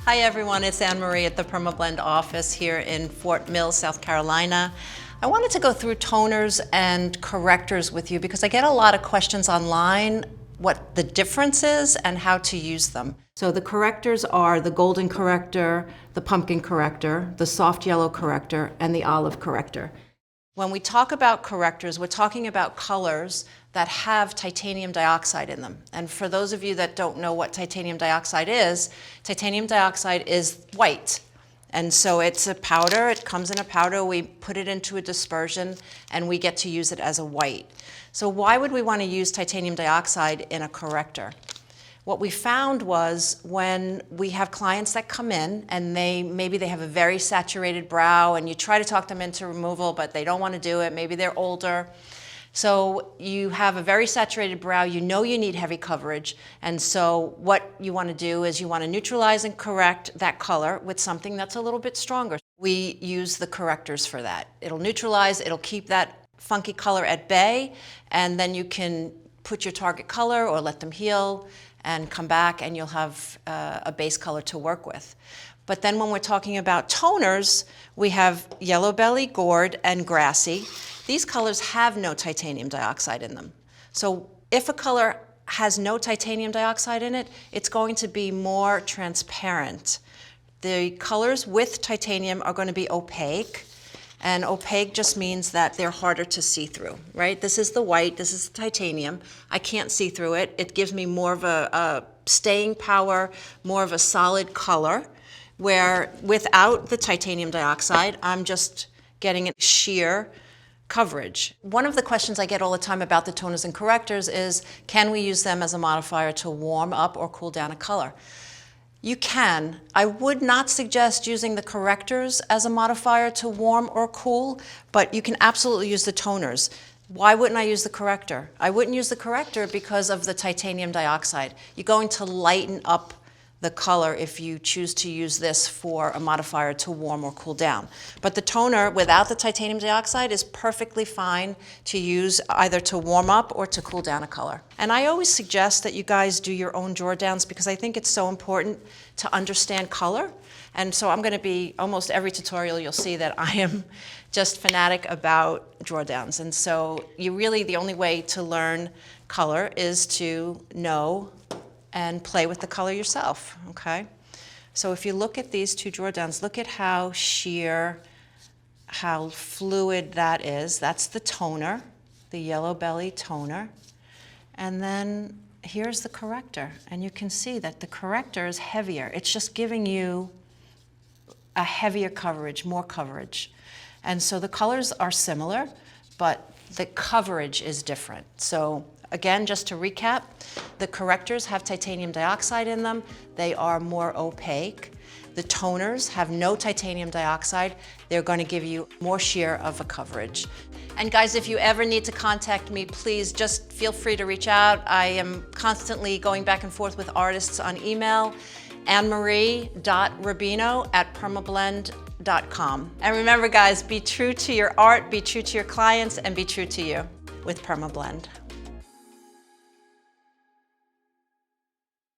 Hi everyone, it's Anne-Marie at the PermaBlend office here in Fort Mill, South Carolina. I wanted to go through toners and correctors with you because I get a lot of questions online what the difference is and how to use them. So the correctors are the golden corrector, the pumpkin corrector, the soft yellow corrector, and the olive corrector. When we talk about correctors, we're talking about colors that have titanium dioxide in them. And for those of you that don't know what titanium dioxide is white. And so it's a powder, it comes in a powder, we put it into a dispersion, and we get to use it as a white. So why would we want to use titanium dioxide in a corrector? What we found was when we have clients that come in and maybe they have a very saturated brow and you try to talk them into removal, but they don't want to do it, maybe they're older. So you have a very saturated brow, you know you need heavy coverage, and so what you want to do is you want to neutralize and correct that color with something that's a little bit stronger. We use the correctors for that. It'll neutralize, it'll keep that funky color at bay, and then you can put your target color or let them heal and come back and you'll have a base color to work with. But then when we're talking about toners, we have yellow belly, gourd, and grassy. These colors have no titanium dioxide in them. So if a color has no titanium dioxide in it, it's going to be more transparent. The colors with titanium are going to be opaque, and opaque just means that they're harder to see through, right? This is the white, this is the titanium. I can't see through it. It gives me more of a staying power, more of a solid color, where without the titanium dioxide, I'm just getting a sheer coverage. One of the questions I get all the time about the toners and correctors is, can we use them as a modifier to warm up or cool down a color? You can. I would not suggest using the correctors as a modifier to warm or cool, but you can absolutely use the toners. Why wouldn't I use the corrector? I wouldn't use the corrector because of the titanium dioxide. You're going to lighten up the color if you choose to use this for a modifier to warm or cool down. But the toner without the titanium dioxide is perfectly fine to use either to warm up or to cool down a color. And I always suggest that you guys do your own draw downs because I think it's so important to understand color. And so I'm going to be, almost every tutorial you'll see that I am just fanatic about draw downs. And so the only way to learn color is to know and play with the color yourself, okay? So if you look at these two draw downs, look at how sheer, how fluid that is. That's the toner, the yellow belly toner. And then here's the corrector. And you can see that the corrector is heavier. It's just giving you a heavier coverage, more coverage. And so the colors are similar, but the coverage is different. So again, just to recap, the correctors have titanium dioxide in them. They are more opaque. The toners have no titanium dioxide. They're going to give you more sheer of a coverage. And guys, if you ever need to contact me, please just feel free to reach out. I am constantly going back and forth with artists on email, annemarie.rubino@permablend.com. And remember guys, be true to your art, be true to your clients, and be true to you with PermaBlend.